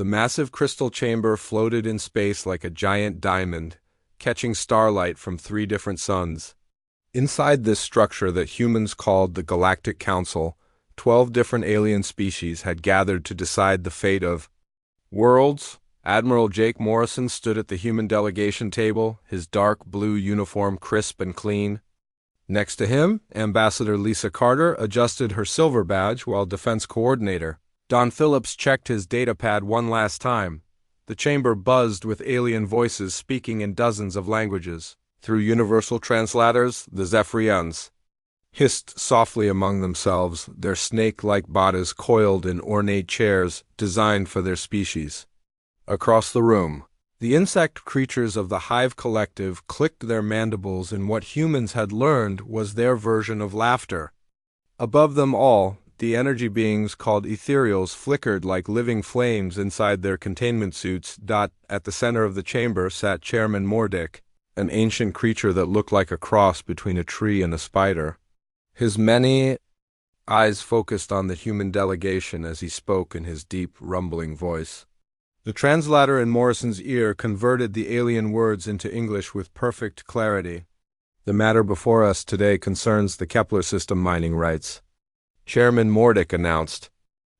The massive crystal chamber floated in space like a giant diamond, catching starlight from 3 different suns. Inside this structure that humans called the Galactic Council, 12 different alien species had gathered to decide the fate of worlds. Admiral Jake Morrison stood at the human delegation table, his dark blue uniform crisp and clean. Next to him, Ambassador Lisa Carter adjusted her silver badge while Defense Coordinator Don Phillips checked his datapad one last time. The chamber buzzed with alien voices speaking in dozens of languages. Through universal translators, the Zephyrians hissed softly among themselves, their snake-like bodies coiled in ornate chairs designed for their species. Across the room, the insect creatures of the Hive Collective clicked their mandibles in what humans had learned was their version of laughter. Above them all, the energy beings called ethereals flickered like living flames inside their containment suits. At the center of the chamber sat Chairman Mordick, an ancient creature that looked like a cross between a tree and a spider. His many eyes focused on the human delegation as he spoke in his deep, rumbling voice. The translator in Morrison's ear converted the alien words into English with perfect clarity. The matter before us today concerns the Kepler system mining rights. Chairman Mordick announced.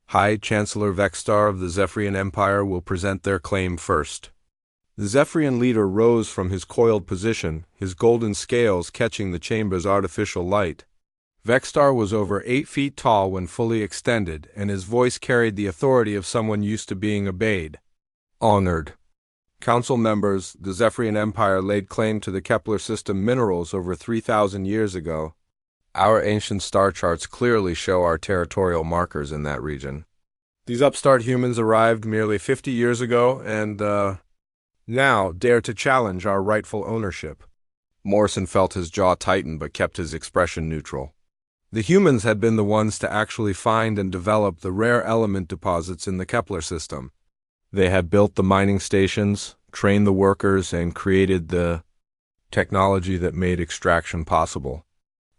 High Chancellor Vexstar of the Zephyrian Empire will present their claim first. The Zephyrian leader rose from his coiled position, his golden scales catching the chamber's artificial light. Vexstar was over 8 feet tall when fully extended, and his voice carried the authority of someone used to being obeyed. Honored Council members, the Zephyrian Empire laid claim to the Kepler system minerals over 3,000 years ago. Our ancient star charts clearly show our territorial markers in that region. These upstart humans arrived merely 50 years ago and, now dare to challenge our rightful ownership. Morrison felt his jaw tighten but kept his expression neutral. The humans had been the ones to actually find and develop the rare element deposits in the Kepler system. They had built the mining stations, trained the workers, and created the technology that made extraction possible.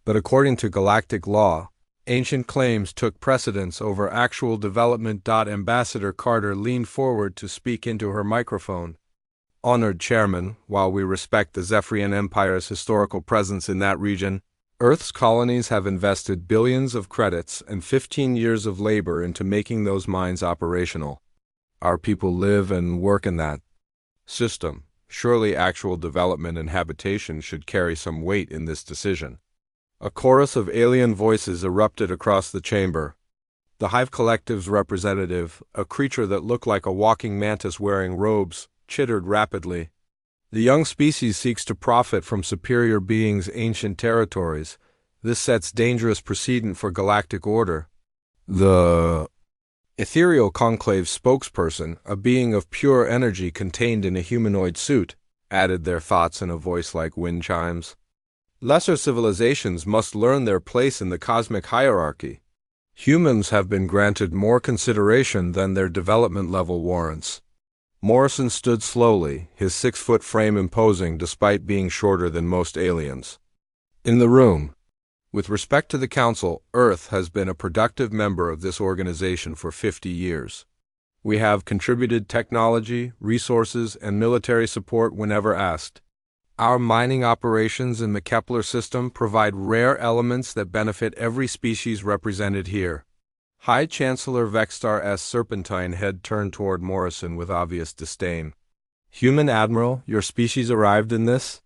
But according to galactic law, ancient claims took precedence over actual development. Ambassador Carter leaned forward to speak into her microphone. Honored Chairman, while we respect the Zephyrian Empire's historical presence in that region, Earth's colonies have invested billions of credits and 15 years of labor into making those mines operational. Our people live and work in that system. Surely actual development and habitation should carry some weight in this decision. A chorus of alien voices erupted across the chamber. The Hive Collective's representative, a creature that looked like a walking mantis wearing robes, chittered rapidly. The young species seeks to profit from superior beings' ancient territories. This sets dangerous precedent for galactic order. The ethereal conclave spokesperson, a being of pure energy contained in a humanoid suit, added their thoughts in a voice like wind chimes. Lesser civilizations must learn their place in the cosmic hierarchy. Humans have been granted more consideration than their development level warrants. Morrison stood slowly, his 6-foot frame imposing despite being shorter than most aliens. In the room, with respect to the Council, Earth has been a productive member of this organization for 50 years. We have contributed technology, resources, and military support whenever asked. Our mining operations in the Kepler system provide rare elements that benefit every species represented here. High Chancellor Vexstar S. Serpentine head turned toward Morrison with obvious disdain. Human Admiral, your species arrived in this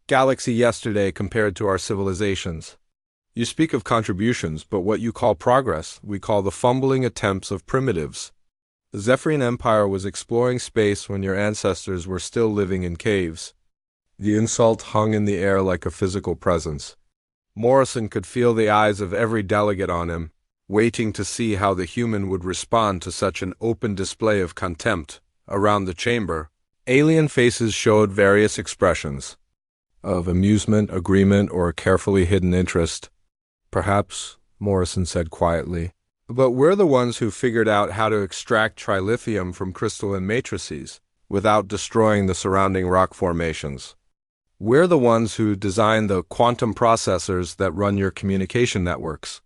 galaxy yesterday compared to our civilizations. You speak of contributions, but what you call progress, we call the fumbling attempts of primitives. The Zephyrian Empire was exploring space when your ancestors were still living in caves. The insult hung in the air like a physical presence. Morrison could feel the eyes of every delegate on him, waiting to see how the human would respond to such an open display of contempt. Around the chamber, alien faces showed various expressions of amusement, agreement, or carefully hidden interest. Perhaps, Morrison said quietly, but we're the ones who figured out how to extract trilithium from crystalline matrices without destroying the surrounding rock formations. We're the ones who designed the quantum processors that run your communication networks.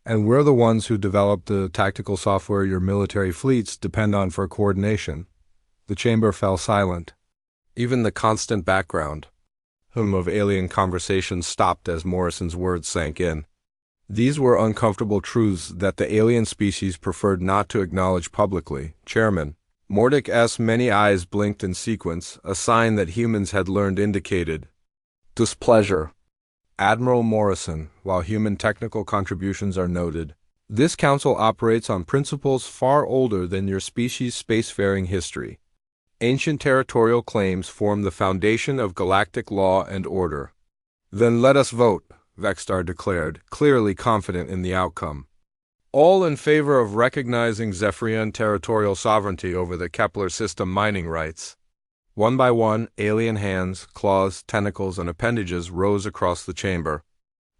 And we're the ones who developed the tactical software your military fleets depend on for coordination. The chamber fell silent. Even the constant background hum of alien conversation stopped as Morrison's words sank in. These were uncomfortable truths that the alien species preferred not to acknowledge publicly. Chairman Mordek's many eyes blinked in sequence, a sign that humans had learned indicated displeasure. Admiral Morrison, while human technical contributions are noted, this council operates on principles far older than your species' spacefaring history. Ancient territorial claims form the foundation of galactic law and order. Then let us vote, Vextar declared, clearly confident in the outcome. All in favor of recognizing Zephyrian territorial sovereignty over the Kepler system mining rights. One by one, alien hands, claws, tentacles, and appendages rose across the chamber.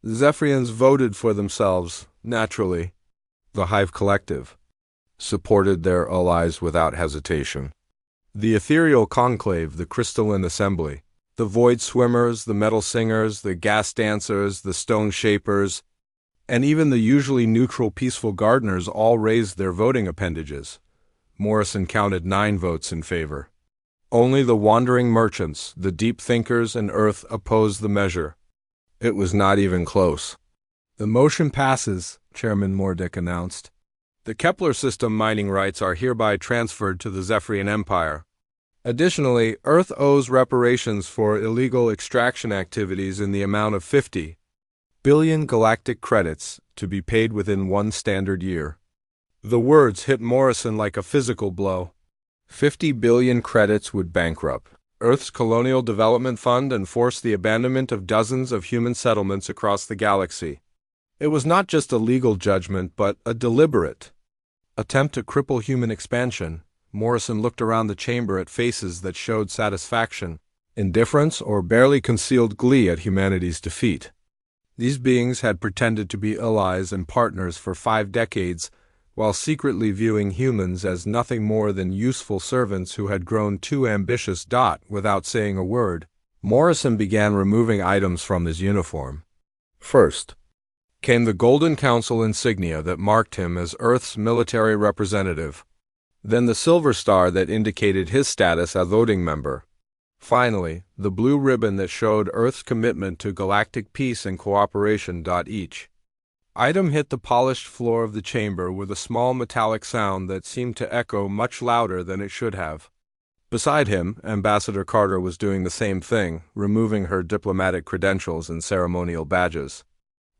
The Zephyrians voted for themselves, naturally. The Hive Collective supported their allies without hesitation. The ethereal conclave, the crystalline assembly, the void swimmers, the metal singers, the gas dancers, the stone shapers, and even the usually neutral peaceful gardeners all raised their voting appendages. Morrison counted 9 votes in favor. Only the wandering merchants, the deep thinkers, and Earth opposed the measure. It was not even close. The motion passes, Chairman Mordek announced. The Kepler system mining rights are hereby transferred to the Zephyrian Empire. Additionally, Earth owes reparations for illegal extraction activities in the amount of 50 billion galactic credits to be paid within 1 standard year. The words hit Morrison like a physical blow. 50 billion credits would bankrupt Earth's Colonial Development Fund and force the abandonment of dozens of human settlements across the galaxy. It was not just a legal judgment, but a deliberate attempt to cripple human expansion. Morrison looked around the chamber at faces that showed satisfaction, indifference, or barely concealed glee at humanity's defeat. These beings had pretended to be allies and partners for 5 decades, while secretly viewing humans as nothing more than useful servants who had grown too ambitious. Without saying a word, Morrison began removing items from his uniform. First came the Golden Council insignia that marked him as Earth's military representative. Then the silver star that indicated his status as voting member. Finally, the blue ribbon that showed Earth's commitment to galactic peace and cooperation. Each item hit the polished floor of the chamber with a small metallic sound that seemed to echo much louder than it should have. Beside him, Ambassador Carter was doing the same thing, removing her diplomatic credentials and ceremonial badges.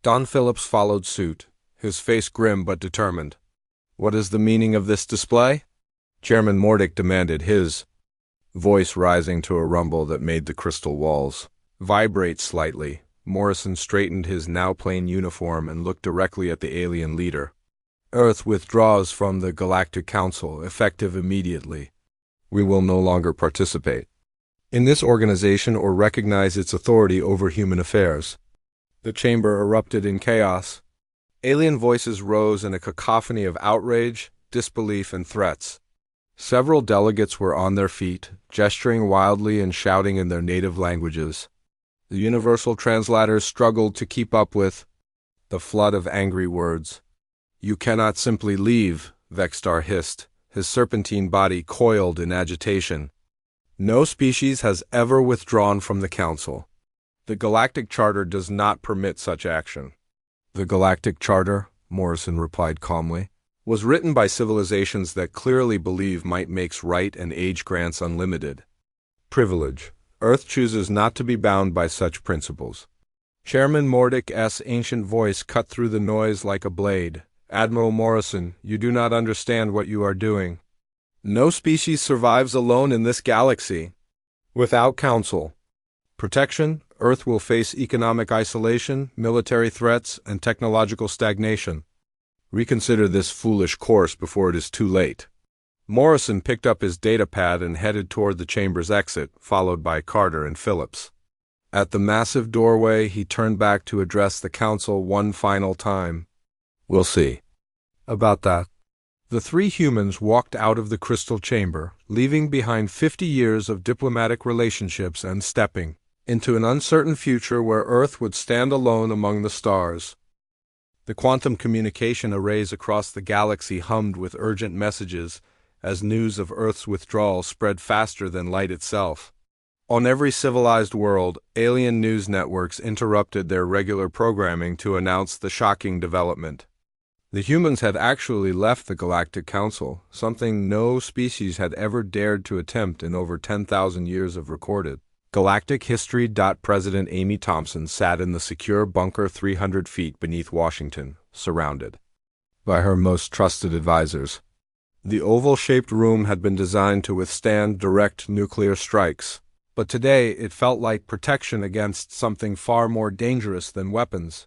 Don Phillips followed suit, his face grim but determined. "What is the meaning of this display?" Chairman Mordek demanded, his voice rising to a rumble that made the crystal walls vibrate slightly. Morrison straightened his now plain uniform and looked directly at the alien leader. "Earth withdraws from the Galactic Council, effective immediately. We will no longer participate in this organization or recognize its authority over human affairs." The chamber erupted in chaos. Alien voices rose in a cacophony of outrage, disbelief, and threats. Several delegates were on their feet, gesturing wildly and shouting in their native languages. The universal translators struggled to keep up with the flood of angry words. "You cannot simply leave," Vextar hissed, his serpentine body coiled in agitation. "No species has ever withdrawn from the Council. The Galactic Charter does not permit such action." "The Galactic Charter," Morrison replied calmly, "was written by civilizations that clearly believe might makes right and age grants unlimited privilege. Earth chooses not to be bound by such principles." Chairman Mordek's ancient voice cut through the noise like a blade. "Admiral Morrison, you do not understand what you are doing. No species survives alone in this galaxy. Without council protection, Earth will face economic isolation, military threats, and technological stagnation. Reconsider this foolish course before it is too late." Morrison picked up his datapad and headed toward the chamber's exit, followed by Carter and Phillips. At the massive doorway, he turned back to address the council one final time. "We'll see about that." The 3 humans walked out of the crystal chamber, leaving behind 50 years of diplomatic relationships and stepping into an uncertain future where Earth would stand alone among the stars. The quantum communication arrays across the galaxy hummed with urgent messages as news of Earth's withdrawal spread faster than light itself. On every civilized world, alien news networks interrupted their regular programming to announce the shocking development. The humans had actually left the Galactic Council, something no species had ever dared to attempt in over 10,000 years of recorded galactic history. President Amy Thompson sat in the secure bunker 300 feet beneath Washington, surrounded by her most trusted advisors. The oval-shaped room had been designed to withstand direct nuclear strikes, but today it felt like protection against something far more dangerous than weapons.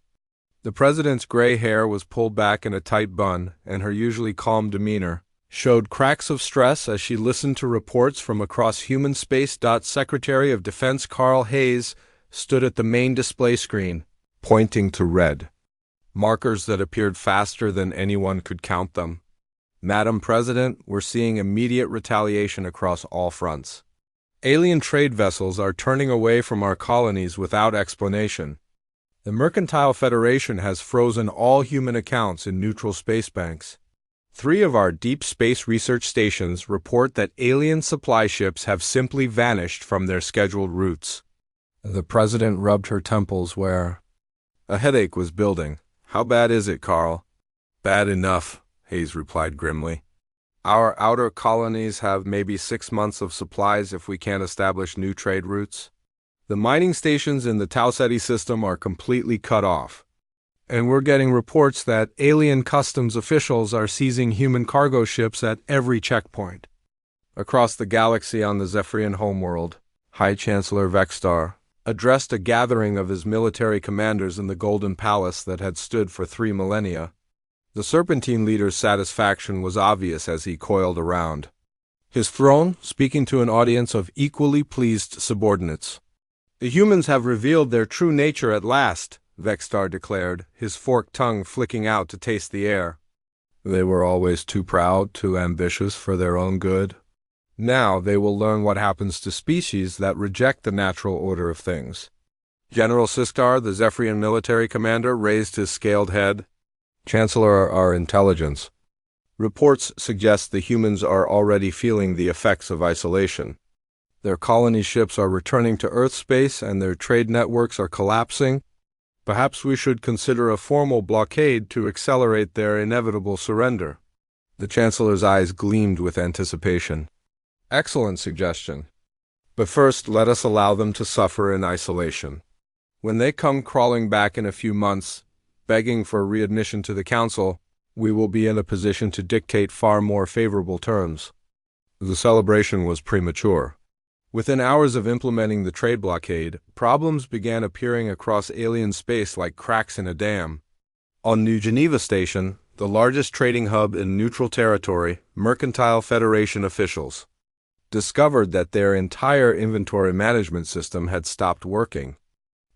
The president's gray hair was pulled back in a tight bun, and her usually calm demeanor showed cracks of stress as she listened to reports from across human space. Secretary of Defense Carl Hayes stood at the main display screen, pointing to red markers that appeared faster than anyone could count them. Madam President, we're seeing immediate retaliation across all fronts. Alien trade vessels are turning away from our colonies without explanation. The Mercantile Federation has frozen all human accounts in neutral space banks. 3 of our deep space research stations report that alien supply ships have simply vanished from their scheduled routes. The president rubbed her temples where a headache was building. How bad is it, Carl? Bad enough, Hayes replied grimly. Our outer colonies have maybe 6 months of supplies if we can't establish new trade routes. The mining stations in the Tau Ceti system are completely cut off. And we're getting reports that alien customs officials are seizing human cargo ships at every checkpoint. Across the galaxy on the Zephyrian homeworld, High Chancellor Vextar addressed a gathering of his military commanders in the Golden Palace that had stood for 3 millennia. The Serpentine leader's satisfaction was obvious as he coiled around his throne, speaking to an audience of equally pleased subordinates. The humans have revealed their true nature at last, Vextar declared, his forked tongue flicking out to taste the air. They were always too proud, too ambitious for their own good. Now they will learn what happens to species that reject the natural order of things. General Sistar, the Zephyrian military commander, raised his scaled head. Chancellor, our intelligence reports suggest the humans are already feeling the effects of isolation. Their colony ships are returning to Earth space and their trade networks are collapsing. Perhaps we should consider a formal blockade to accelerate their inevitable surrender. The Chancellor's eyes gleamed with anticipation. Excellent suggestion. But first, let us allow them to suffer in isolation. When they come crawling back in a few months, begging for readmission to the Council, we will be in a position to dictate far more favorable terms. The celebration was premature. Within hours of implementing the trade blockade, problems began appearing across alien space like cracks in a dam. On New Geneva Station, the largest trading hub in neutral territory, Mercantile Federation officials discovered that their entire inventory management system had stopped working.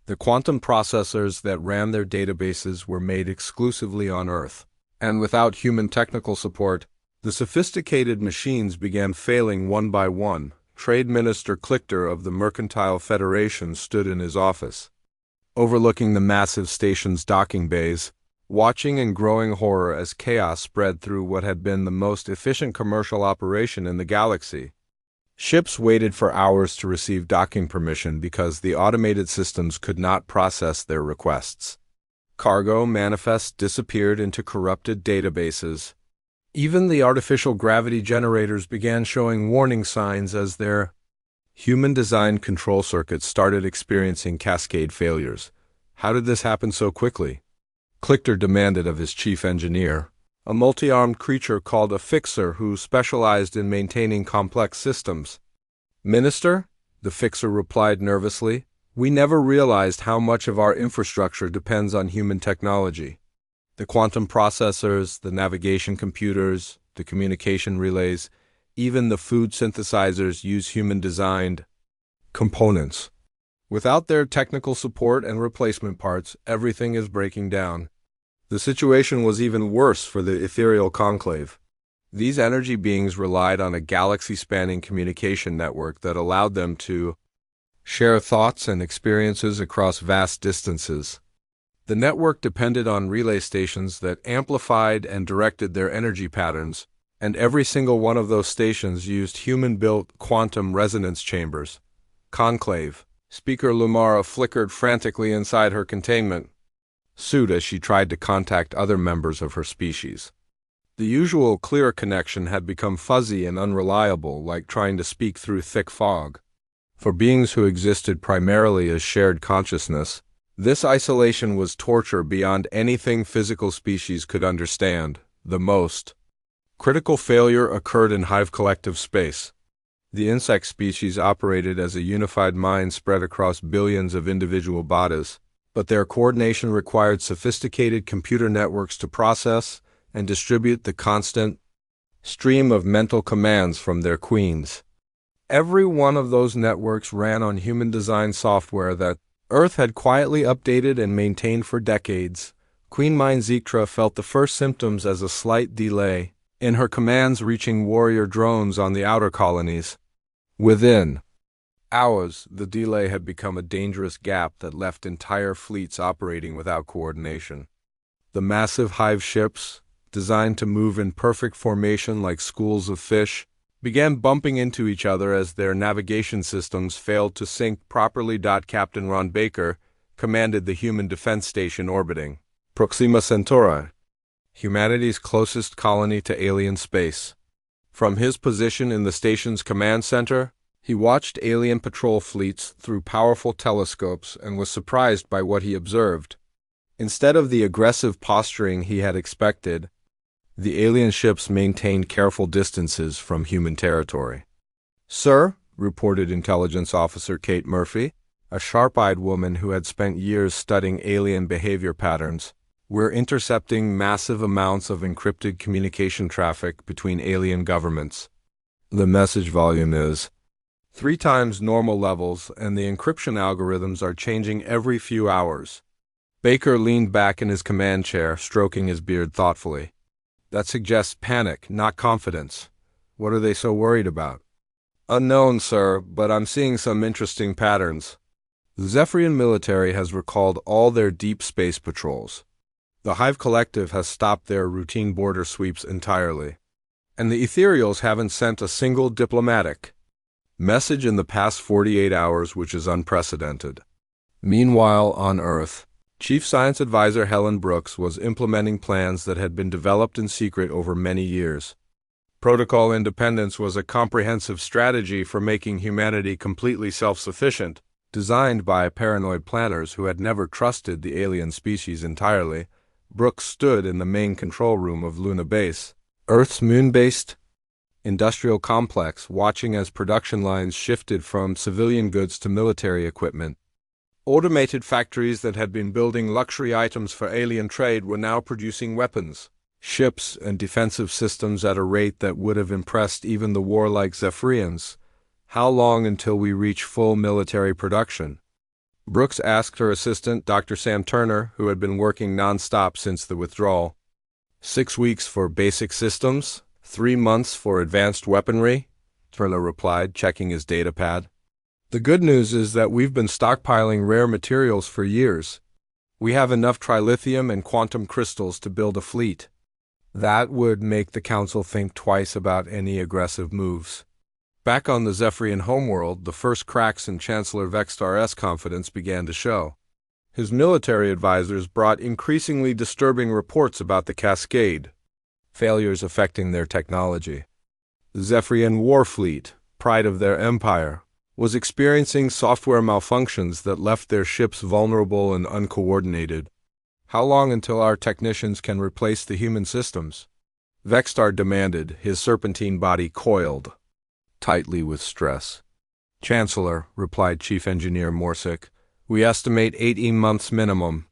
The quantum processors that ran their databases were made exclusively on Earth, and without human technical support, the sophisticated machines began failing one by one. Trade Minister Clichter of the Mercantile Federation stood in his office, overlooking the massive station's docking bays, watching in growing horror as chaos spread through what had been the most efficient commercial operation in the galaxy. Ships waited for hours to receive docking permission because the automated systems could not process their requests. Cargo manifests disappeared into corrupted databases. Even the artificial gravity generators began showing warning signs as their human-designed control circuits started experiencing cascade failures. How did this happen so quickly? Clichter demanded of his chief engineer, a multi-armed creature called a fixer who specialized in maintaining complex systems. Minister, the fixer replied nervously, we never realized how much of our infrastructure depends on human technology. The quantum processors, the navigation computers, the communication relays, even the food synthesizers use human-designed components. Without their technical support and replacement parts, everything is breaking down. The situation was even worse for the ethereal conclave. These energy beings relied on a galaxy-spanning communication network that allowed them to share thoughts and experiences across vast distances. The network depended on relay stations that amplified and directed their energy patterns, and every single one of those stations used human-built quantum resonance chambers. Conclave. Speaker Lumara flickered frantically inside her containment suit as she tried to contact other members of her species. The usual clear connection had become fuzzy and unreliable, like trying to speak through thick fog. For beings who existed primarily as shared consciousness, this isolation was torture beyond anything physical species could understand. The most critical failure occurred in hive collective space. The insect species operated as a unified mind spread across billions of individual bodies, but their coordination required sophisticated computer networks to process and distribute the constant stream of mental commands from their queens. Every one of those networks ran on human-designed software that Earth had quietly updated and maintained for decades. Queen Mind Zektra felt the first symptoms as a slight delay in her commands reaching warrior drones on the outer colonies. Within hours, the delay had become a dangerous gap that left entire fleets operating without coordination. The massive hive ships, designed to move in perfect formation like schools of fish, began bumping into each other as their navigation systems failed to sync properly. Captain Ron Baker commanded the human defense station orbiting Proxima Centauri, humanity's closest colony to alien space. From his position in the station's command center, he watched alien patrol fleets through powerful telescopes and was surprised by what he observed. Instead of the aggressive posturing he had expected, the alien ships maintained careful distances from human territory. "Sir," reported Intelligence Officer Kate Murphy, a sharp-eyed woman who had spent years studying alien behavior patterns, "we're intercepting massive amounts of encrypted communication traffic between alien governments. The message volume is 3 times normal levels, and the encryption algorithms are changing every few hours." Baker leaned back in his command chair, stroking his beard thoughtfully. "That suggests panic, not confidence. What are they so worried about?" "Unknown, sir, but I'm seeing some interesting patterns. The Zephyrian military has recalled all their deep space patrols. The Hive Collective has stopped their routine border sweeps entirely. And the Ethereals haven't sent a single diplomatic message in the past 48 hours, which is unprecedented." Meanwhile, on Earth, Chief Science Advisor Helen Brooks was implementing plans that had been developed in secret over many years. Protocol independence was a comprehensive strategy for making humanity completely self-sufficient, designed by paranoid planners who had never trusted the alien species entirely. Brooks stood in the main control room of Luna Base, Earth's moon-based industrial complex, watching as production lines shifted from civilian goods to military equipment. Automated factories that had been building luxury items for alien trade were now producing weapons, ships, and defensive systems at a rate that would have impressed even the warlike Zephyrians. "How long until we reach full military production?" Brooks asked her assistant, Dr. Sam Turner, who had been working non-stop since the withdrawal. 6 weeks for basic systems, 3 months for advanced weaponry," Turner replied, checking his data pad. "The good news is that we've been stockpiling rare materials for years. We have enough trilithium and quantum crystals to build a fleet. That would make the Council think twice about any aggressive moves." Back on the Zephyrian homeworld, the first cracks in Chancellor Vextar's confidence began to show. His military advisors brought increasingly disturbing reports about the Cascade failures affecting their technology. The Zephyrian war fleet, pride of their empire, was experiencing software malfunctions that left their ships vulnerable and uncoordinated. "How long until our technicians can replace the human systems?" Vextar demanded, his serpentine body coiled tightly with stress. "Chancellor," replied Chief Engineer Morsick, "we estimate 18 months minimum.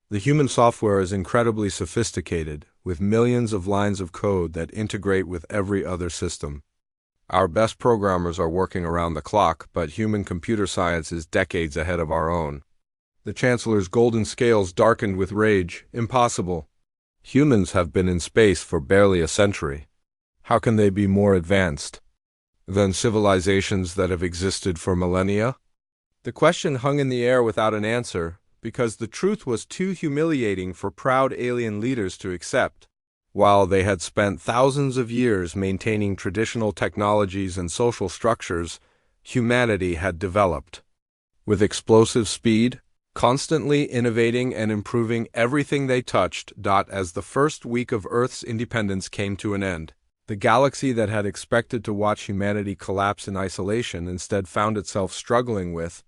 The human software is incredibly sophisticated, with millions of lines of code that integrate with every other system. Our best programmers are working around the clock, but human computer science is decades ahead of our own." The Chancellor's golden scales darkened with rage. "Impossible. Humans have been in space for barely a century. How can they be more advanced than civilizations that have existed for millennia?" The question hung in the air without an answer, because the truth was too humiliating for proud alien leaders to accept. While they had spent thousands of years maintaining traditional technologies and social structures, humanity had developed. With explosive speed, constantly innovating and improving everything they touched. As the first week of Earth's independence came to an end, the galaxy that had expected to watch humanity collapse in isolation instead found itself struggling with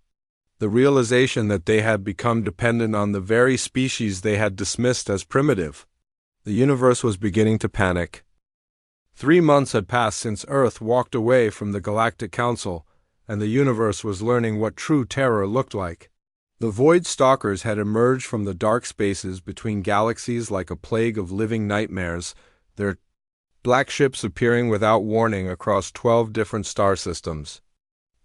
the realization that they had become dependent on the very species they had dismissed as primitive. The universe was beginning to panic. 3 months had passed since Earth walked away from the Galactic Council, and the universe was learning what true terror looked like. The Void Stalkers had emerged from the dark spaces between galaxies like a plague of living nightmares, their black ships appearing without warning across 12 different star systems.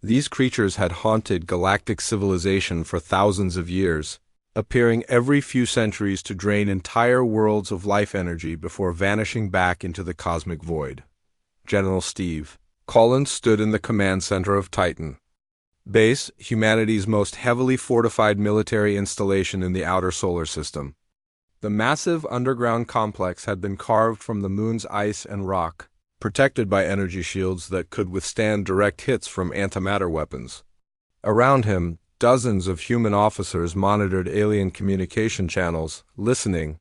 These creatures had haunted galactic civilization for thousands of years, appearing every few centuries to drain entire worlds of life energy before vanishing back into the cosmic void. General Steve Collins stood in the command center of Titan Base, humanity's most heavily fortified military installation in the outer solar system. The massive underground complex had been carved from the moon's ice and rock, protected by energy shields that could withstand direct hits from antimatter weapons. Around him, dozens of human officers monitored alien communication channels, listening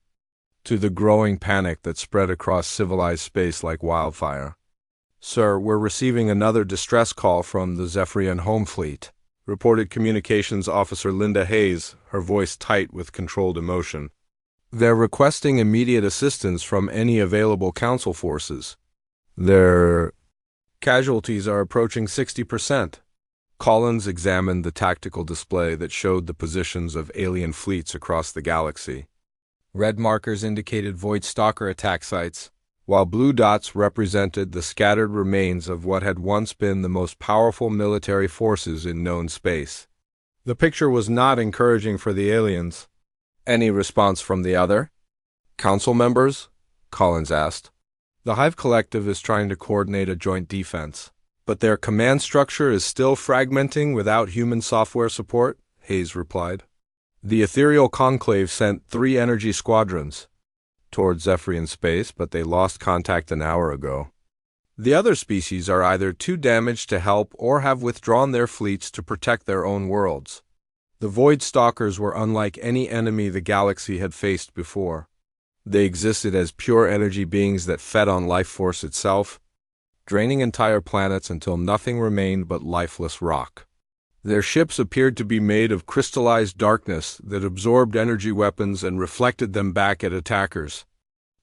to the growing panic that spread across civilized space like wildfire. "Sir, we're receiving another distress call from the Zephyrian Home Fleet," reported Communications Officer Linda Hayes, her voice tight with controlled emotion. "They're requesting immediate assistance from any available Council forces. Their casualties are approaching 60%. Collins examined the tactical display that showed the positions of alien fleets across the galaxy. Red markers indicated Void Stalker attack sites, while blue dots represented the scattered remains of what had once been the most powerful military forces in known space. The picture was not encouraging for the aliens. "Any response from the other Council members?" Collins asked. "The Hive Collective is trying to coordinate a joint defense, but their command structure is still fragmenting without human software support," Hayes replied. "The Ethereal Conclave sent 3 energy squadrons towards Zephyrian space, but they lost contact an hour ago. The other species are either too damaged to help or have withdrawn their fleets to protect their own worlds." The Void Stalkers were unlike any enemy the galaxy had faced before. They existed as pure energy beings that fed on life force itself, draining entire planets until nothing remained but lifeless rock. Their ships appeared to be made of crystallized darkness that absorbed energy weapons and reflected them back at attackers.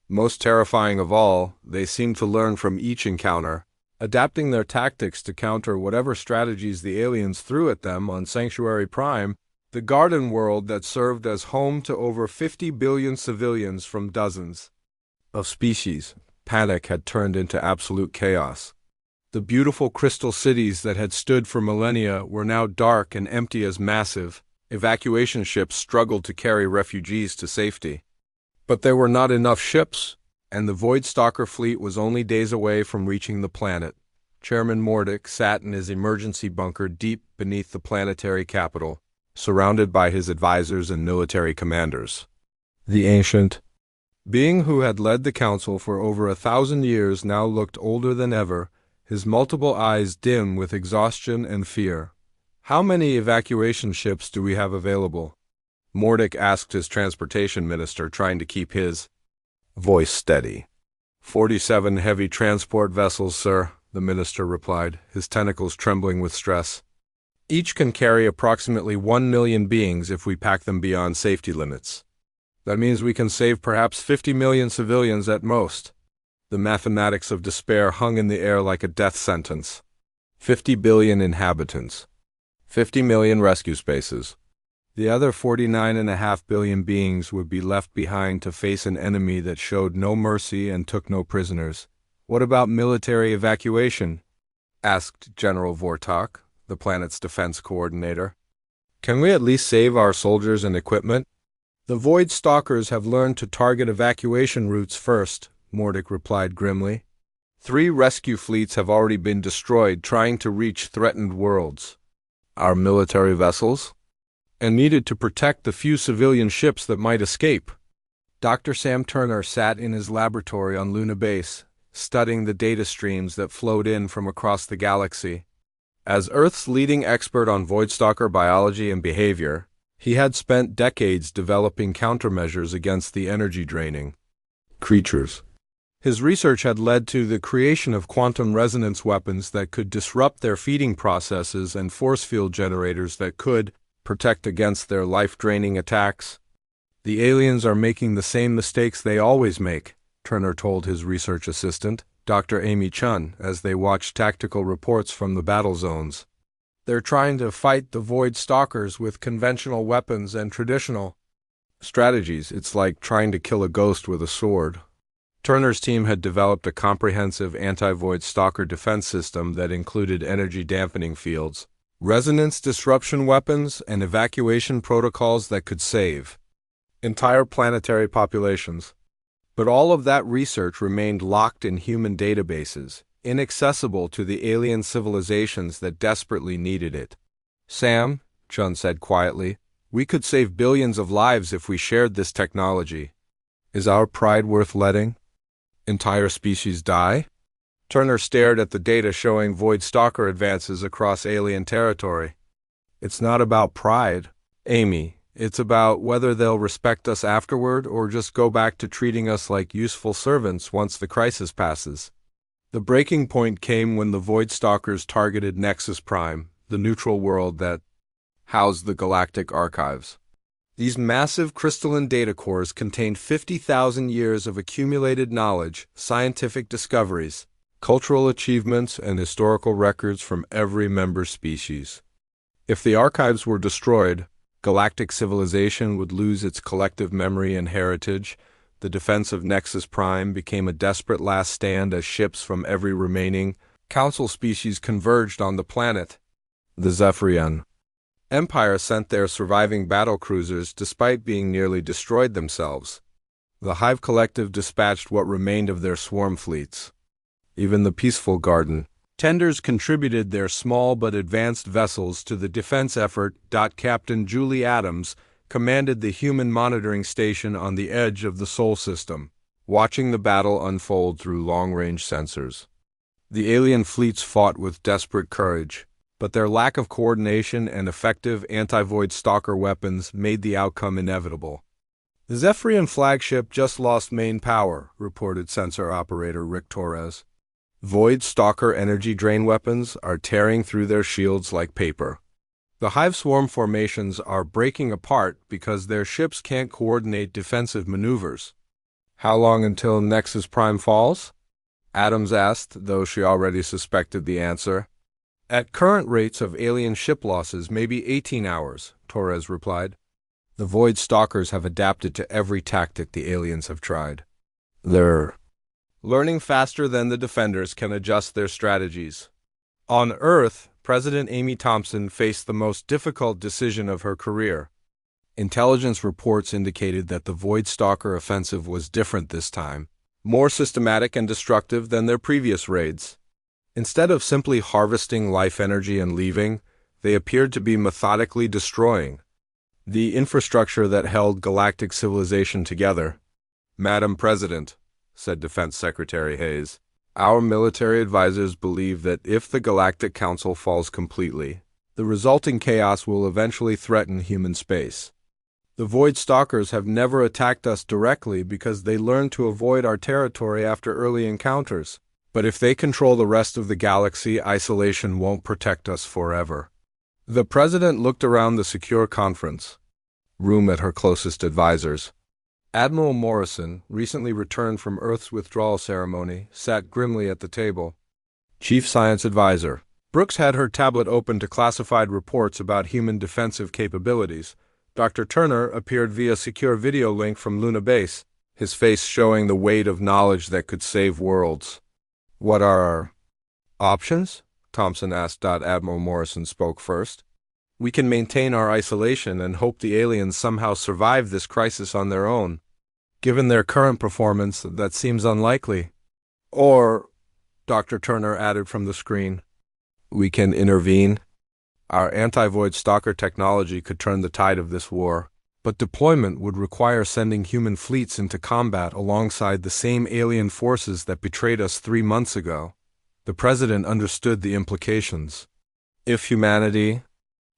Most terrifying of all, they seemed to learn from each encounter, adapting their tactics to counter whatever strategies the aliens threw at them on SciFiPrime, the garden world that served as home to over 50 billion civilians from dozens of species. Panic had turned into absolute chaos. The beautiful crystal cities that had stood for millennia were now dark and empty as massive evacuation ships struggled to carry refugees to safety. But there were not enough ships, and the Void Stalker fleet was only days away from reaching the planet. Chairman Mordick sat in his emergency bunker deep beneath the planetary capital, surrounded by his advisors and military commanders. The ancient being who had led the council for over 1,000 years now looked older than ever, his multiple eyes dim with exhaustion and fear. "How many evacuation ships do we have available?" Mordick asked his transportation minister, trying to keep his voice steady. 47 heavy transport vessels, sir," the minister replied, his tentacles trembling with stress. "Each can carry approximately 1 million beings if we pack them beyond safety limits. That means we can save perhaps 50 million civilians at most." The mathematics of despair hung in the air like a death sentence. 50 billion inhabitants. 50 million rescue spaces. The other 49.5 billion beings would be left behind to face an enemy that showed no mercy and took no prisoners. "What about military evacuation?" asked General Vortok, the planet's defense coordinator. "Can we at least save our soldiers and equipment?" "The Void Stalkers have learned to target evacuation routes first," Mordick replied grimly. 3 rescue fleets have already been destroyed trying to reach threatened worlds. "Our military vessels?" and needed to protect the few civilian ships that might escape. Dr. Sam Turner sat in his laboratory on Luna Base, studying the data streams that flowed in from across the galaxy. As Earth's leading expert on voidstalker biology and behavior, he had spent decades developing countermeasures against the energy-draining creatures. His research had led to the creation of quantum resonance weapons that could disrupt their feeding processes and force field generators that could protect against their life-draining attacks. "The aliens are making the same mistakes they always make," Turner told his research assistant, Dr. Amy Chun, as they watched tactical reports from the battle zones. "They're trying to fight the Void Stalkers with conventional weapons and traditional strategies. It's like trying to kill a ghost with a sword." Turner's team had developed a comprehensive anti-Void Stalker defense system that included energy dampening fields, resonance disruption weapons, and evacuation protocols that could save entire planetary populations. But all of that research remained locked in human databases, inaccessible to the alien civilizations that desperately needed it. "Sam," Chun said quietly, "we could save billions of lives if we shared this technology. Is our pride worth letting entire species die?" Turner stared at the data showing Void Stalker advances across alien territory. "It's not about pride, Amy. It's about whether they'll respect us afterward or just go back to treating us like useful servants once the crisis passes." The breaking point came when the Void Stalkers targeted Nexus Prime, the neutral world that housed the galactic archives. These massive crystalline data cores contained 50,000 years of accumulated knowledge, scientific discoveries, cultural achievements, and historical records from every member species. If the archives were destroyed, galactic civilization would lose its collective memory and heritage. The defense of Nexus Prime became a desperate last stand as ships from every remaining Council species converged on the planet. The Zephyrian Empire sent their surviving battle cruisers despite being nearly destroyed themselves. The Hive Collective dispatched what remained of their swarm fleets. Even the Peaceful Garden Tenders contributed their small but advanced vessels to the defense effort. Captain Julie Adams commanded the human monitoring station on the edge of the Sol system, watching the battle unfold through long-range sensors. The alien fleets fought with desperate courage, but their lack of coordination and effective anti-Void Stalker weapons made the outcome inevitable. "The Zephyrian flagship just lost main power," reported sensor operator Rick Torres. "Void Stalker energy drain weapons are tearing through their shields like paper. The Hive swarm formations are breaking apart because their ships can't coordinate defensive maneuvers." "How long until Nexus Prime falls?" Adams asked, though she already suspected the answer. "At current rates of alien ship losses, maybe 18 hours, Torres replied. "The Void Stalkers have adapted to every tactic the aliens have tried. They're learning faster than the defenders can adjust their strategies." On Earth, President Amy Thompson faced the most difficult decision of her career. Intelligence reports indicated that the Void Stalker offensive was different this time, more systematic and destructive than their previous raids. Instead of simply harvesting life energy and leaving, they appeared to be methodically destroying the infrastructure that held galactic civilization together. "Madam President," said Defense Secretary Hayes, "our military advisors believe that if the Galactic Council falls completely, the resulting chaos will eventually threaten human space. The Void Stalkers have never attacked us directly because they learned to avoid our territory after early encounters. But if they control the rest of the galaxy, isolation won't protect us forever." The President looked around the secure conference room at her closest advisors. Admiral Morrison, recently returned from Earth's withdrawal ceremony, sat grimly at the table. Chief Science Advisor Brooks had her tablet open to classified reports about human defensive capabilities. Dr. Turner appeared via secure video link from Luna Base, his face showing the weight of knowledge that could save worlds. "What are our options?" Thompson asked. Admiral Morrison spoke first. "We can maintain our isolation and hope the aliens somehow survive this crisis on their own. Given their current performance, that seems unlikely. Or," Dr. Turner added from the screen, "we can intervene." Our anti-void stalker technology could turn the tide of this war, but deployment would require sending human fleets into combat alongside the same alien forces that betrayed us 3 months ago. The president understood the implications. If humanity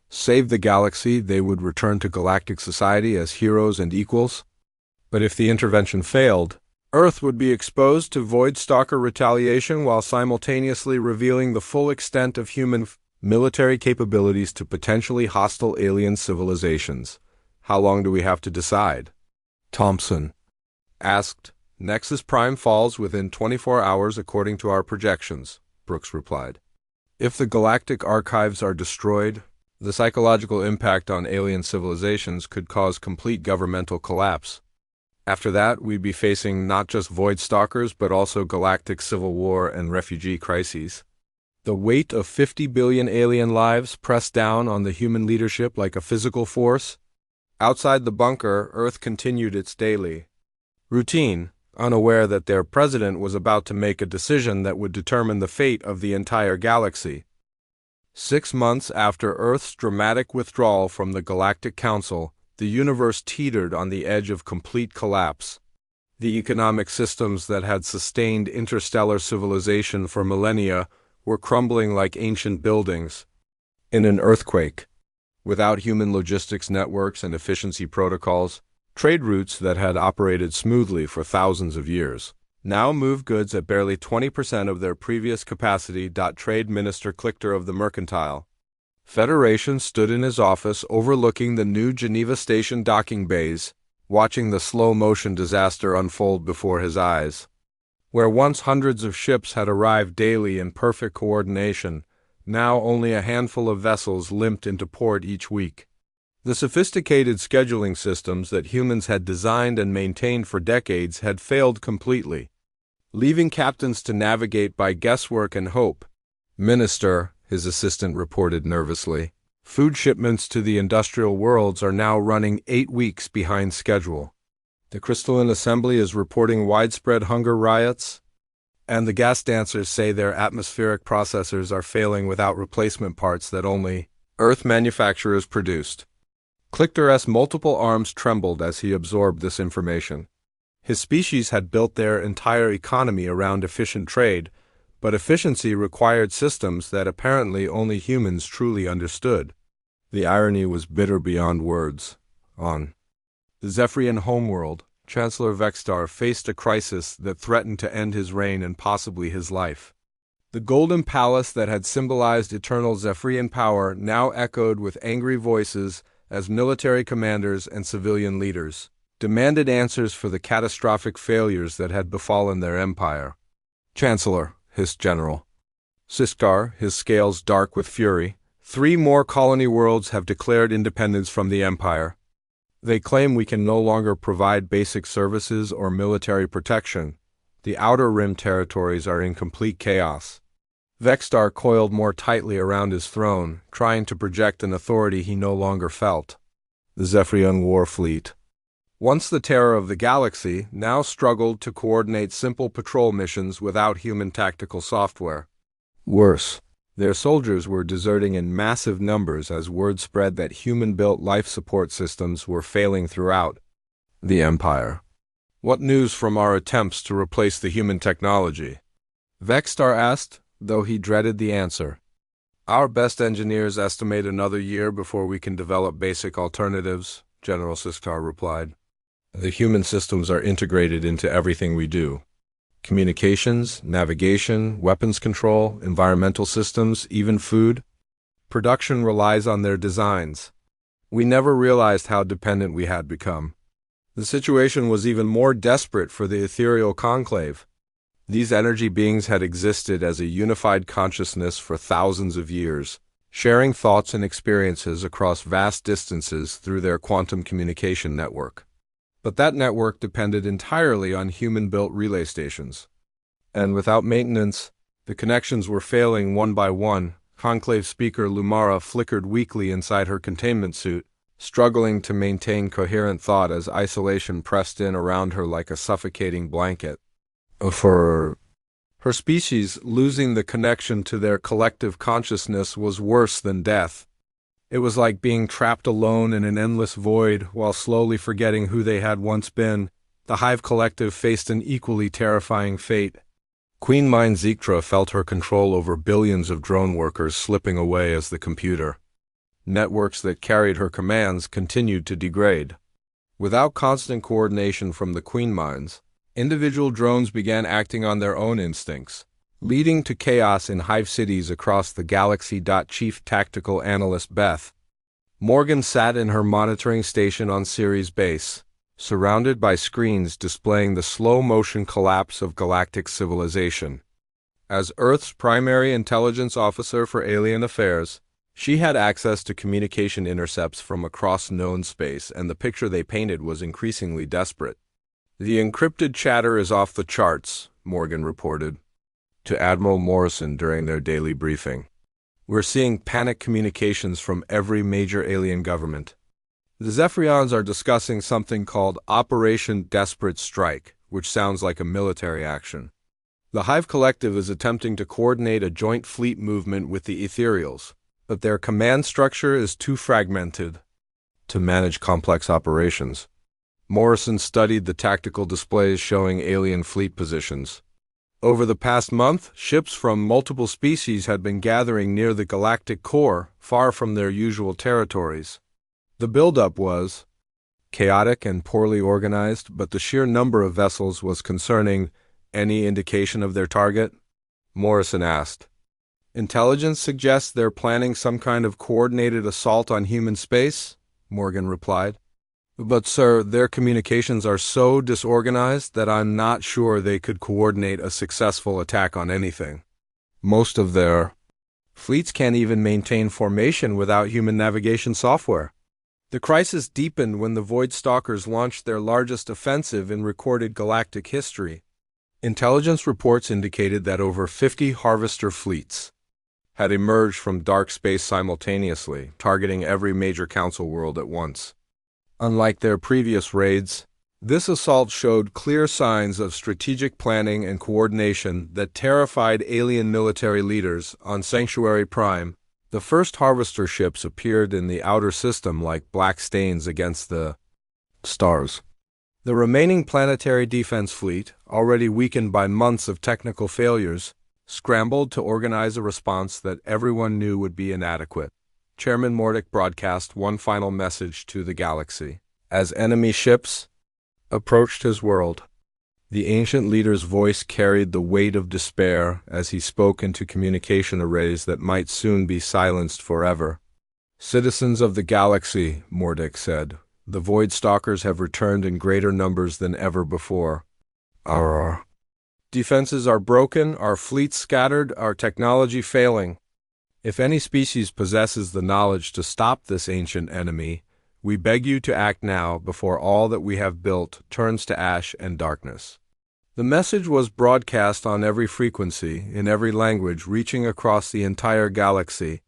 saved the galaxy, they would return to galactic society as heroes and equals. But if the intervention failed, Earth would be exposed to void stalker retaliation while simultaneously revealing the full extent of human military capabilities to potentially hostile alien civilizations. How long do we have to decide? Thompson asked. Nexus Prime falls within 24 hours according to our projections, Brooks replied. If the galactic archives are destroyed, the psychological impact on alien civilizations could cause complete governmental collapse. After that, we'd be facing not just void stalkers but also galactic civil war and refugee crises. The weight of 50 billion alien lives pressed down on the human leadership like a physical force. Outside the bunker, Earth continued its daily routine, unaware that their president was about to make a decision that would determine the fate of the entire galaxy. 6 months after Earth's dramatic withdrawal from the Galactic Council, the universe teetered on the edge of complete collapse. The economic systems that had sustained interstellar civilization for millennia were crumbling like ancient buildings in an earthquake. Without human logistics networks and efficiency protocols, trade routes that had operated smoothly for thousands of years now move goods at barely 20% of their previous capacity. Trade Minister Clichter of the Mercantile Federation stood in his office overlooking the new Geneva Station docking bays, watching the slow-motion disaster unfold before his eyes. Where once hundreds of ships had arrived daily in perfect coordination, now only a handful of vessels limped into port each week. The sophisticated scheduling systems that humans had designed and maintained for decades had failed completely, leaving captains to navigate by guesswork and hope. Minister, his assistant reported nervously, food shipments to the industrial worlds are now running 8 weeks behind schedule. The Crystalline Assembly is reporting widespread hunger riots, and the gas dancers say their atmospheric processors are failing without replacement parts that only Earth manufacturers produced. Clichter's multiple arms trembled as he absorbed this information. His species had built their entire economy around efficient trade, but efficiency required systems that apparently only humans truly understood. The irony was bitter beyond words. On the Zephyrian homeworld, Chancellor Vexstar faced a crisis that threatened to end his reign and possibly his life. The golden palace that had symbolized eternal Zephyrian power now echoed with angry voices as military commanders and civilian leaders demanded answers for the catastrophic failures that had befallen their empire. Chancellor, hissed General Siskar, his scales dark with fury, 3 more colony worlds have declared independence from the Empire. They claim we can no longer provide basic services or military protection. The Outer Rim territories are in complete chaos. Vexstar coiled more tightly around his throne, trying to project an authority he no longer felt. The Zephyrian War Fleet, once the terror of the galaxy, now struggled to coordinate simple patrol missions without human tactical software. Worse, their soldiers were deserting in massive numbers as word spread that human-built life support systems were failing throughout the Empire. What news from our attempts to replace the human technology? Vexstar asked, though he dreaded the answer. Our best engineers estimate another year before we can develop basic alternatives, General Siskar replied. The human systems are integrated into everything we do. Communications, navigation, weapons control, environmental systems, even food. Production relies on their designs. We never realized how dependent we had become. The situation was even more desperate for the ethereal conclave. These energy beings had existed as a unified consciousness for thousands of years, sharing thoughts and experiences across vast distances through their quantum communication network. But that network depended entirely on human-built relay stations. And without maintenance, the connections were failing one by one. Conclave speaker Lumara flickered weakly inside her containment suit, struggling to maintain coherent thought as isolation pressed in around her like a suffocating blanket. For her species, losing the connection to their collective consciousness was worse than death. It was like being trapped alone in an endless void while slowly forgetting who they had once been. The Hive Collective faced an equally terrifying fate. Queen Mind Zektra felt her control over billions of drone workers slipping away as the computer. Networks that carried her commands continued to degrade. Without constant coordination from the Queen Minds, individual drones began acting on their own instincts, leading to chaos in hive cities across the galaxy. Chief Tactical Analyst Beth Morgan sat in her monitoring station on Ceres Base, surrounded by screens displaying the slow-motion collapse of galactic civilization. As Earth's primary intelligence officer for alien affairs, she had access to communication intercepts from across known space, and the picture they painted was increasingly desperate. "The encrypted chatter is off the charts," Morgan reported to Admiral Morrison during their daily briefing. "We're seeing panic communications from every major alien government. The Zephyrians are discussing something called Operation Desperate Strike, which sounds like a military action. The Hive Collective is attempting to coordinate a joint fleet movement with the Ethereals, but their command structure is too fragmented to manage complex operations." Morrison studied the tactical displays showing alien fleet positions. Over the past month, ships from multiple species had been gathering near the galactic core, far from their usual territories. The buildup was chaotic and poorly organized, but the sheer number of vessels was concerning. "Any indication of their target?" Morrison asked. "Intelligence suggests they're planning some kind of coordinated assault on human space," Morgan replied. "But, sir, their communications are so disorganized that I'm not sure they could coordinate a successful attack on anything. Most of their fleets can't even maintain formation without human navigation software." The crisis deepened when the Void Stalkers launched their largest offensive in recorded galactic history. Intelligence reports indicated that over 50 harvester fleets had emerged from dark space simultaneously, targeting every major council world at once. Unlike their previous raids, this assault showed clear signs of strategic planning and coordination that terrified alien military leaders. On SciFiPrime, the first harvester ships appeared in the outer system like black stains against the stars. The remaining planetary defense fleet, already weakened by months of technical failures, scrambled to organize a response that everyone knew would be inadequate. Chairman Mordick broadcast one final message to the galaxy. As enemy ships approached his world, the ancient leader's voice carried the weight of despair as he spoke into communication arrays that might soon be silenced forever. "Citizens of the galaxy," Mordick said, "the Void Stalkers have returned in greater numbers than ever before. Our defenses are broken, our fleets scattered, our technology failing. If any species possesses the knowledge to stop this ancient enemy, we beg you to act now before all that we have built turns to ash and darkness." The message was broadcast on every frequency, in every language, reaching across the entire galaxy,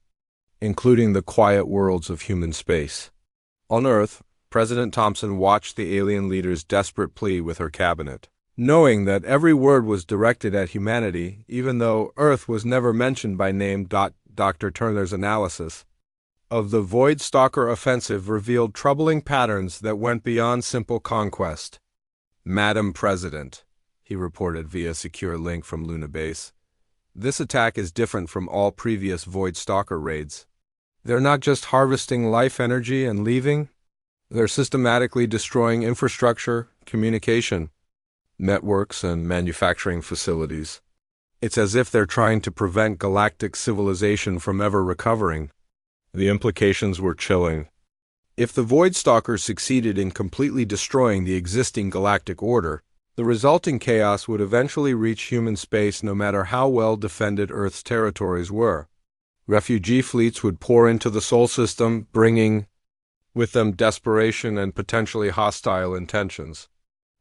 including the quiet worlds of human space. On Earth, President Thompson watched the alien leader's desperate plea with her cabinet, knowing that every word was directed at humanity, even though Earth was never mentioned by name. Dr. Turner's analysis of the Void Stalker offensive revealed troubling patterns that went beyond simple conquest. "Madam President," he reported via secure link from Luna Base, "this attack is different from all previous Void Stalker raids. They're not just harvesting life energy and leaving, they're systematically destroying infrastructure, communication, networks, and manufacturing facilities. It's as if they're trying to prevent galactic civilization from ever recovering." The implications were chilling. If the Void Stalkers succeeded in completely destroying the existing galactic order, the resulting chaos would eventually reach human space no matter how well defended Earth's territories were. Refugee fleets would pour into the Sol system, bringing with them desperation and potentially hostile intentions.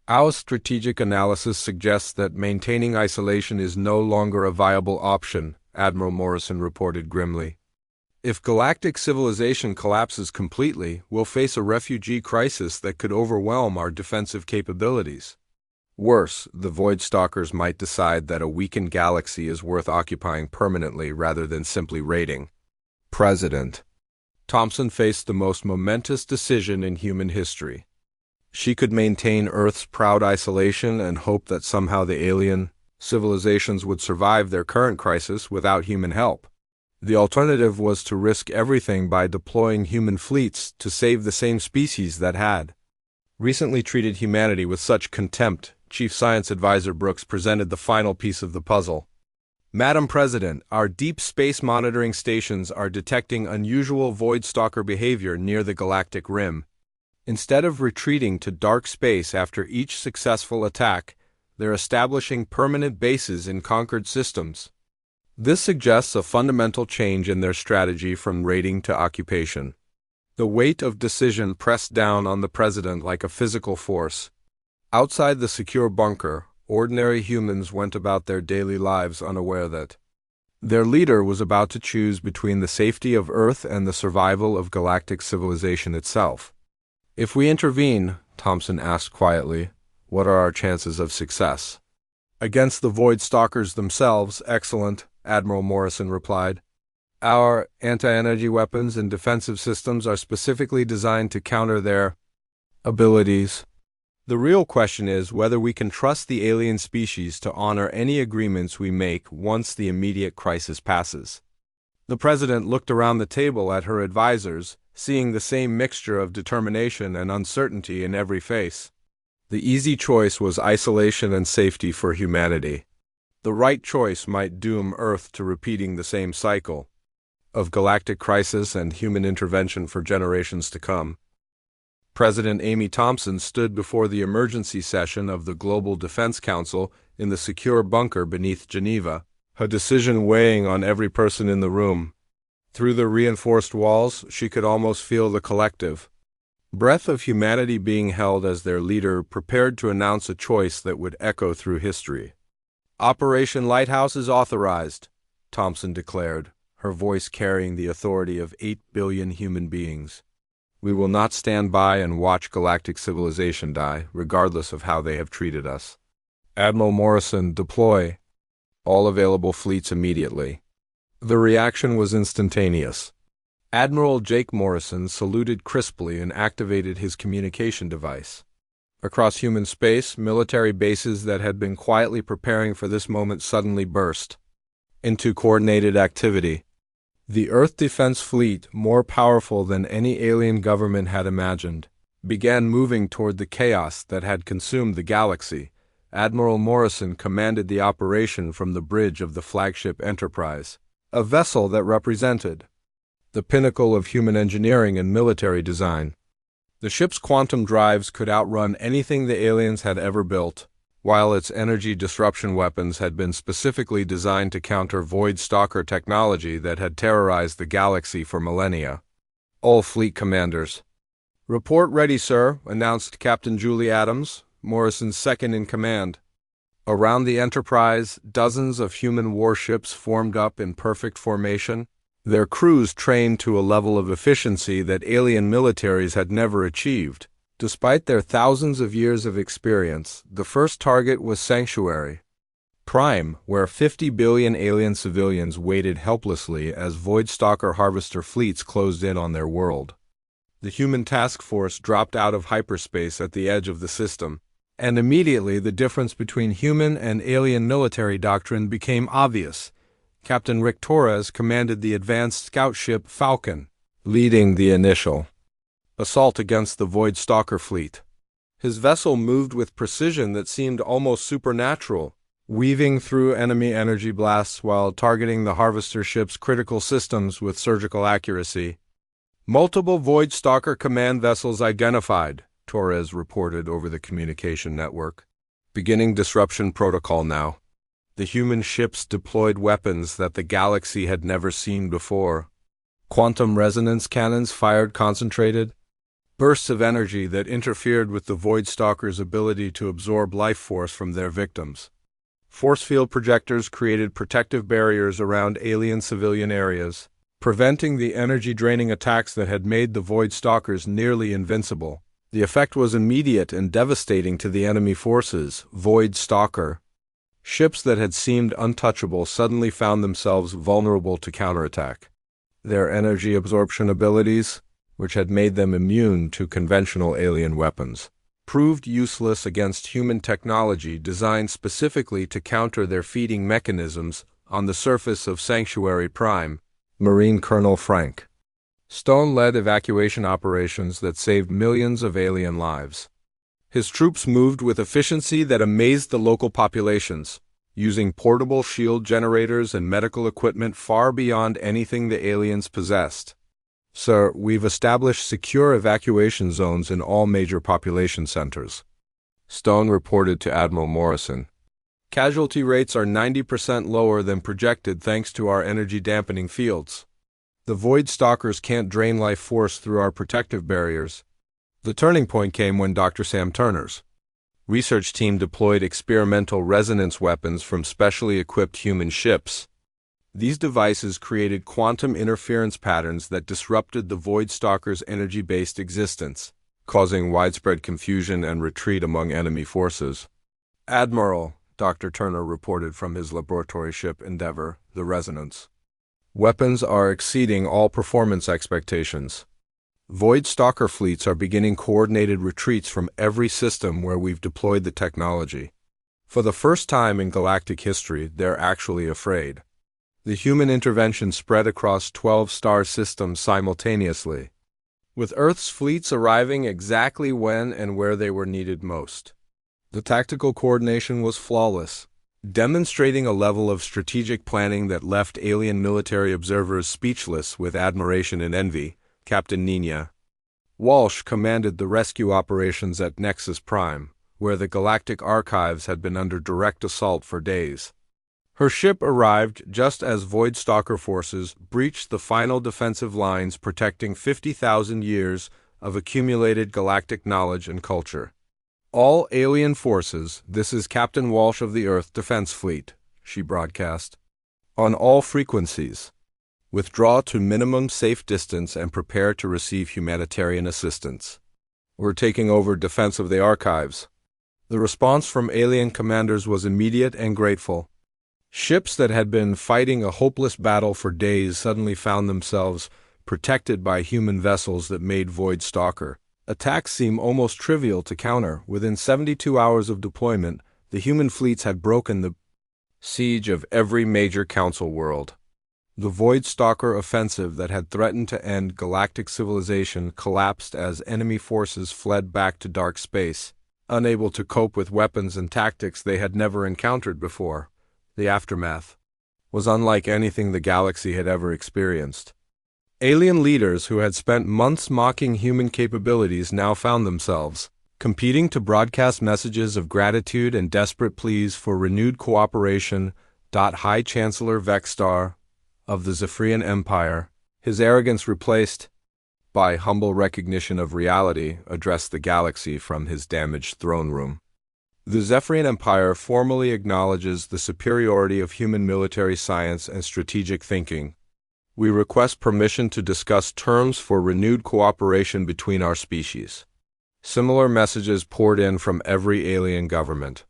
"Our strategic analysis suggests that maintaining isolation is no longer a viable option," Admiral Morrison reported grimly. "If galactic civilization collapses completely, we'll face a refugee crisis that could overwhelm our defensive capabilities. Worse, the Void Stalkers might decide that a weakened galaxy is worth occupying permanently rather than simply raiding." "President," Thompson faced the most momentous decision in human history. She could maintain Earth's proud isolation and hope that somehow the alien civilizations would survive their current crisis without human help. The alternative was to risk everything by deploying human fleets to save the same species that had recently treated humanity with such contempt. Chief Science Advisor Brooks presented the final piece of the puzzle. Madam President, our deep space monitoring stations are detecting unusual void stalker behavior near the galactic rim. Instead of retreating to dark space after each successful attack, they're establishing permanent bases in conquered systems. This suggests a fundamental change in their strategy from raiding to occupation. The weight of decision pressed down on the president like a physical force. Outside the secure bunker, ordinary humans went about their daily lives unaware that their leader was about to choose between the safety of Earth and the survival of galactic civilization itself. If we intervene, Thompson asked quietly, what are our chances of success? Against the Void Stalkers themselves, excellent, Admiral Morrison replied. Our anti-energy weapons and defensive systems are specifically designed to counter their abilities. The real question is whether we can trust the alien species to honor any agreements we make once the immediate crisis passes. The president looked around the table at her advisors, seeing the same mixture of determination and uncertainty in every face. The easy choice was isolation and safety for humanity. The right choice might doom Earth to repeating the same cycle of galactic crisis and human intervention for generations to come. President Amy Thompson stood before the emergency session of the Global Defense Council in the secure bunker beneath Geneva, her decision weighing on every person in the room. Through the reinforced walls, she could almost feel the collective breath of humanity being held as their leader prepared to announce a choice that would echo through history. Operation Lighthouse is authorized, Thompson declared, her voice carrying the authority of 8 billion human beings. We will not stand by and watch galactic civilization die, regardless of how they have treated us. Admiral Morrison, deploy all available fleets immediately. The reaction was instantaneous. Admiral Jake Morrison saluted crisply and activated his communication device. Across human space, military bases that had been quietly preparing for this moment suddenly burst into coordinated activity. The Earth Defense Fleet, more powerful than any alien government had imagined, began moving toward the chaos that had consumed the galaxy. Admiral Morrison commanded the operation from the bridge of the flagship Enterprise, a vessel that represented the pinnacle of human engineering and military design. The ship's quantum drives could outrun anything the aliens had ever built, while its energy disruption weapons had been specifically designed to counter Void Stalker technology that had terrorized the galaxy for millennia. All fleet commanders. Report ready, sir, announced Captain Julie Adams, Morrison's second-in-command. Around the Enterprise, dozens of human warships formed up in perfect formation, their crews trained to a level of efficiency that alien militaries had never achieved. Despite their thousands of years of experience, the first target was Sanctuary Prime, where 50 billion alien civilians waited helplessly as Void Stalker harvester fleets closed in on their world. The human task force dropped out of hyperspace at the edge of the system, and immediately the difference between human and alien military doctrine became obvious. Captain Rick Torres commanded the advanced scout ship Falcon, leading the initial assault against the Void Stalker fleet. His vessel moved with precision that seemed almost supernatural, weaving through enemy energy blasts while targeting the harvester ship's critical systems with surgical accuracy. Multiple Void Stalker command vessels identified, Torres reported over the communication network. Beginning disruption protocol now. The human ships deployed weapons that the galaxy had never seen before. Quantum resonance cannons fired concentrated bursts of energy that interfered with the Void Stalker's ability to absorb life force from their victims. Force field projectors created protective barriers around alien civilian areas, preventing the energy-draining attacks that had made the Void Stalkers nearly invincible. The effect was immediate and devastating to the enemy forces. Void Stalker ships that had seemed untouchable suddenly found themselves vulnerable to counterattack. Their energy absorption abilities, which had made them immune to conventional alien weapons, proved useless against human technology designed specifically to counter their feeding mechanisms on the surface of SciFiPrime. Marine Colonel Frank Stone led evacuation operations that saved millions of alien lives. His troops moved with efficiency that amazed the local populations, using portable shield generators and medical equipment far beyond anything the aliens possessed. Sir, we've established secure evacuation zones in all major population centers, Stone reported to Admiral Morrison. Casualty rates are 90% lower than projected thanks to our energy-dampening fields. The Void Stalkers can't drain life force through our protective barriers. The turning point came when Dr. Sam Turner's research team deployed experimental resonance weapons from specially equipped human ships. These devices created quantum interference patterns that disrupted the Void Stalkers' energy-based existence, causing widespread confusion and retreat among enemy forces. Admiral, Dr. Turner reported from his laboratory ship Endeavour, the Resonance. Weapons are exceeding all performance expectations. Void Stalker fleets are beginning coordinated retreats from every system where we've deployed the technology. For the first time in galactic history, they're actually afraid. The human intervention spread across 12 star systems simultaneously, with Earth's fleets arriving exactly when and where they were needed most. The tactical coordination was flawless, demonstrating a level of strategic planning that left alien military observers speechless with admiration and envy. Captain Nina Walsh commanded the rescue operations at Nexus Prime, where the galactic archives had been under direct assault for days. Her ship arrived just as Void Stalker forces breached the final defensive lines protecting 50,000 years of accumulated galactic knowledge and culture. All alien forces, this is Captain Walsh of the Earth Defense Fleet, she broadcast. On all frequencies, withdraw to minimum safe distance and prepare to receive humanitarian assistance. We're taking over defense of the archives. The response from alien commanders was immediate and grateful. Ships that had been fighting a hopeless battle for days suddenly found themselves protected by human vessels that made Void Stalker attacks seem almost trivial to counter. Within 72 hours of deployment, the human fleets had broken the siege of every major council world. The Void Stalker offensive that had threatened to end galactic civilization collapsed as enemy forces fled back to dark space, unable to cope with weapons and tactics they had never encountered before. The aftermath was unlike anything the galaxy had ever experienced. Alien leaders who had spent months mocking human capabilities now found themselves competing to broadcast messages of gratitude and desperate pleas for renewed cooperation. High Chancellor Vexstar of the Zephyrian Empire, his arrogance replaced by humble recognition of reality, addressed the galaxy from his damaged throne room. The Zephyrian Empire formally acknowledges the superiority of human military science and strategic thinking. We request permission to discuss terms for renewed cooperation between our species. Similar messages poured in from every alien government.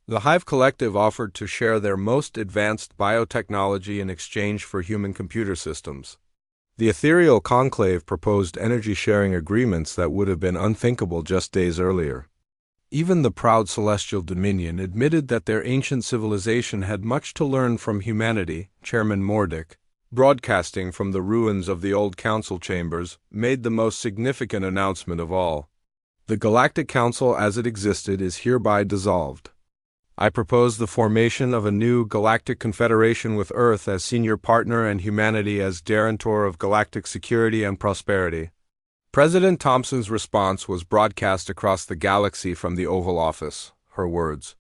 The Hive Collective offered to share their most advanced biotechnology in exchange for human computer systems. The Ethereal Conclave proposed energy-sharing agreements that would have been unthinkable just days earlier. Even the proud Celestial Dominion admitted that their ancient civilization had much to learn from humanity. Chairman Mordick, broadcasting from the ruins of the old council chambers, made the most significant announcement of all. The Galactic Council as it existed is hereby dissolved. I propose the formation of a new galactic confederation with Earth as senior partner and humanity as guarantor of galactic security and prosperity. President Thompson's response was broadcast across the galaxy from the Oval Office, her words,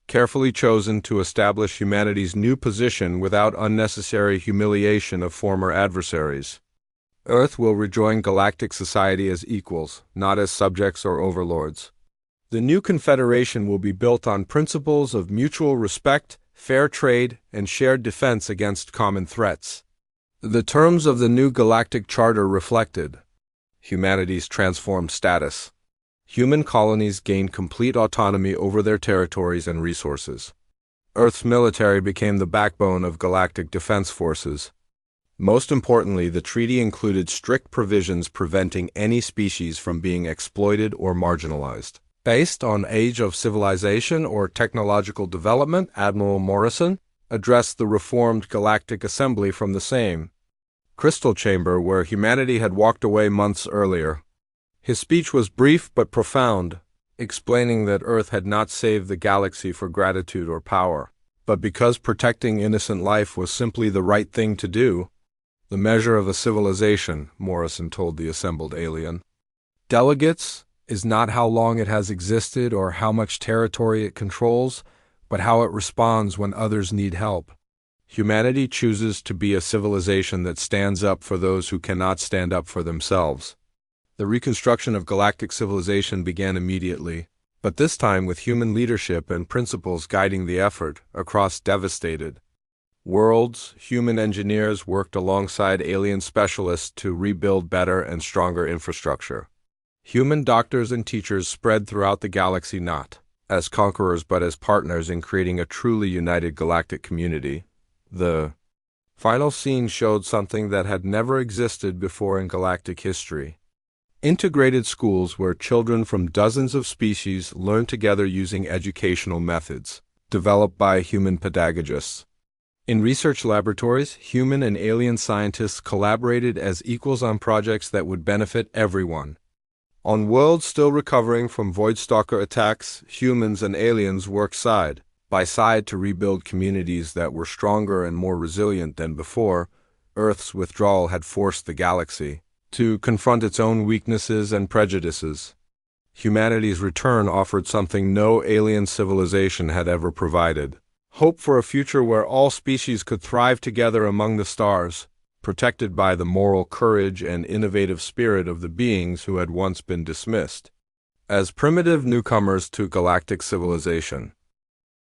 carefully chosen to establish humanity's new position without unnecessary humiliation of former adversaries. Earth will rejoin galactic society as equals, not as subjects or overlords. The new confederation will be built on principles of mutual respect, fair trade, and shared defense against common threats. The terms of the new galactic charter reflected humanity's transformed status. Human colonies gained complete autonomy over their territories and resources. Earth's military became the backbone of galactic defense forces. Most importantly, the treaty included strict provisions preventing any species from being exploited or marginalized. Based on age of civilization or technological development, Admiral Morrison addressed the reformed Galactic Assembly from the same crystal chamber where humanity had walked away months earlier. His speech was brief but profound, explaining that Earth had not saved the galaxy for gratitude or power, but because protecting innocent life was simply the right thing to do. The measure of a civilization, Morrison told the assembled alien, delegates, is not how long it has existed or how much territory it controls, but how it responds when others need help. Humanity chooses to be a civilization that stands up for those who cannot stand up for themselves. The reconstruction of galactic civilization began immediately, but this time with human leadership and principles guiding the effort across devastated worlds. Human engineers worked alongside alien specialists to rebuild better and stronger infrastructure. Human doctors and teachers spread throughout the galaxy not as conquerors but as partners in creating a truly united galactic community. The final scene showed something that had never existed before in galactic history. Integrated schools where children from dozens of species learn together using educational methods developed by human pedagogists. In research laboratories, human and alien scientists collaborated as equals on projects that would benefit everyone. On worlds still recovering from Voidstalker attacks, humans and aliens worked side by side to rebuild communities that were stronger and more resilient than before. Earth's withdrawal had forced the galaxy to confront its own weaknesses and prejudices. Humanity's return offered something no alien civilization had ever provided: hope for a future where all species could thrive together among the stars, protected by the moral courage and innovative spirit of the beings who had once been dismissed as primitive newcomers to galactic civilization.